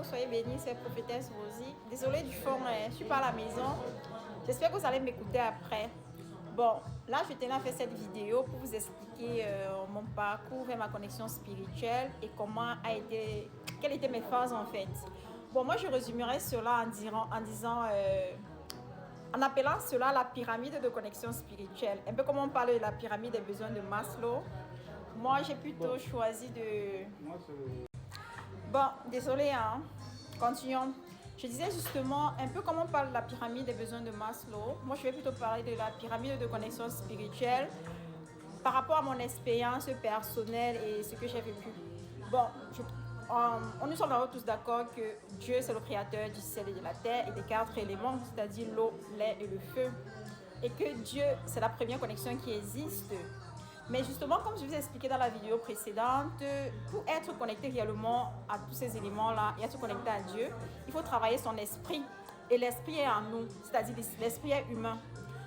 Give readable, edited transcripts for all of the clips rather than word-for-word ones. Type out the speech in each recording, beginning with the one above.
soyez bénis, c'est prophétesse Rosie. Désolée du fond, je suis pas à la maison. J'espère que vous allez m'écouter après. Bon, là je tenais à faire cette vidéo pour vous expliquer mon parcours vers ma connexion spirituelle et quelles étaient mes phases en fait. Bon, moi je résumerai cela en appelant cela la pyramide de connexion spirituelle. Un peu comme on parle de la pyramide des besoins de Maslow. Moi j'ai plutôt choisi de... Bon, désolé, hein. Continuons. Je disais justement, un peu comme on parle de la pyramide des besoins de Maslow, moi je vais plutôt parler de la pyramide de connexion spirituelle par rapport à mon expérience personnelle et ce que j'ai vécu. Bon, nous sommes tous d'accord que Dieu c'est le créateur du ciel et de la terre et des 4 éléments, c'est-à-dire l'eau, l'air et le feu. Et que Dieu c'est la première connexion qui existe. Mais justement, comme je vous ai expliqué dans la vidéo précédente, pour être connecté réellement à tous ces éléments-là et être connecté à Dieu, il faut travailler son esprit. Et l'esprit est en nous, c'est-à-dire l'esprit est humain.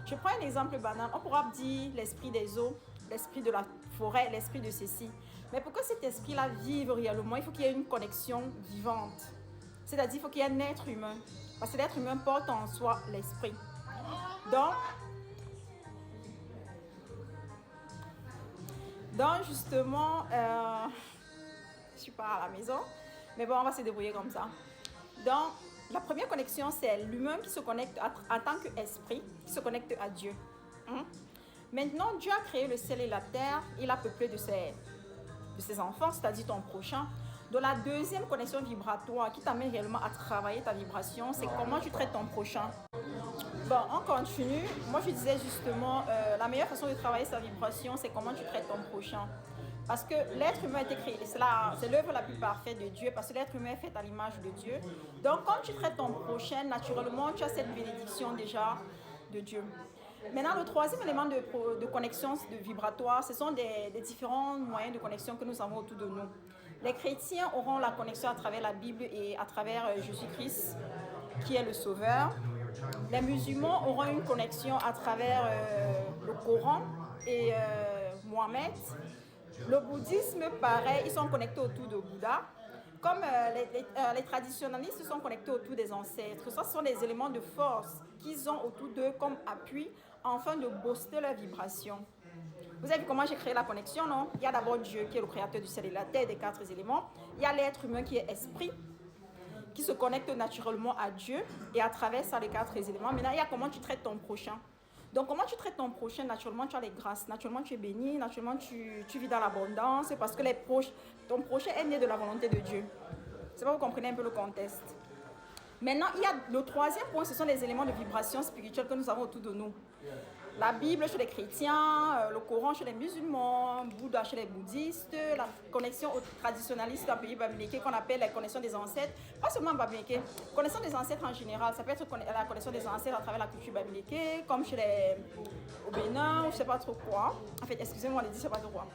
Je prends un exemple banal. On pourra dire l'esprit des eaux, l'esprit de la forêt, l'esprit de ceci. Mais pour que cet esprit-là vive réellement, il faut qu'il y ait une connexion vivante. C'est-à-dire qu'il faut qu'il y ait un être humain. Parce que l'être humain porte en soi l'esprit. Donc justement, je suis pas à la maison, mais bon, on va se débrouiller comme ça. Donc, la première connexion, c'est l'humain qui se connecte en tant qu'esprit, qui se connecte à Dieu. Maintenant, Dieu a créé le ciel et la terre, il a peuplé de ses enfants, c'est-à-dire ton prochain. Donc, la deuxième connexion vibratoire qui t'amène réellement à travailler ta vibration, c'est comment tu traites ton prochain. Bon, on continue. Moi, je disais justement, la meilleure façon de travailler sa vibration, c'est comment tu traites ton prochain. Parce que l'être humain a été créé, c'est l'œuvre la plus parfaite de Dieu, parce que l'être humain est fait à l'image de Dieu. Donc, quand tu traites ton prochain, naturellement, tu as cette bénédiction déjà de Dieu. Maintenant, le troisième élément de connexion de vibratoire, ce sont des différents moyens de connexion que nous avons autour de nous. Les chrétiens auront la connexion à travers la Bible et à travers Jésus-Christ, qui est le Sauveur. Les musulmans auront une connexion à travers le Coran et Mohamed. Le bouddhisme, pareil, ils sont connectés autour de Bouddha. Comme les traditionalistes sont connectés autour des ancêtres. Ça, ce sont des éléments de force qu'ils ont autour d'eux comme appui afin de booster leur vibration. Vous avez vu comment j'ai créé la connexion, non? Il y a d'abord Dieu qui est le créateur du ciel et de la terre, des 4 éléments. Il y a l'être humain qui est esprit, qui se connecte naturellement à Dieu et à travers ça les 4 éléments. Maintenant, il y a comment tu traites ton prochain. Donc, comment tu traites ton prochain? Naturellement, tu as les grâces. Naturellement, tu es béni. Naturellement, tu vis dans l'abondance parce que ton prochain est né de la volonté de Dieu. C'est pas, vous comprenez un peu le contexte. Maintenant, il y a le troisième point, ce sont les éléments de vibration spirituelle que nous avons autour de nous. La Bible chez les chrétiens, le Coran chez les musulmans, Bouddha chez les bouddhistes, la connexion aux traditionalistes d'un pays babylonique qu'on appelle la connexion des ancêtres. Pas seulement babylonique, connexion des ancêtres en général. Ça peut être la connexion des ancêtres à travers la culture babylonique, comme chez au Bénin ou je sais pas trop quoi. En fait, excusez-moi de dire je sais pas trop quoi.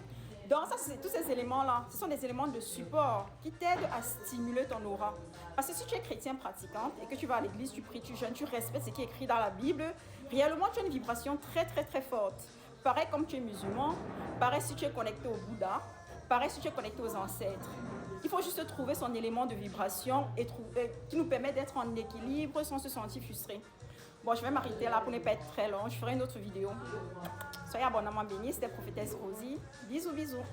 Donc, ça, tous ces éléments-là, ce sont des éléments de support qui t'aident à stimuler ton aura. Parce que si tu es chrétien pratiquante et que tu vas à l'église, tu pries, tu jeûnes, tu respectes ce qui est écrit dans la Bible, réellement, tu as une vibration très, très, très forte. Pareil comme tu es musulman, pareil si tu es connecté au Bouddha, pareil si tu es connecté aux ancêtres. Il faut juste trouver son élément de vibration et qui nous permet d'être en équilibre sans se sentir frustré. Bon, je vais m'arrêter là pour ne pas être très long. Je ferai une autre vidéo. Soyez abondamment bénis, c'était Prophétesse Rosie. Bisous, bisous.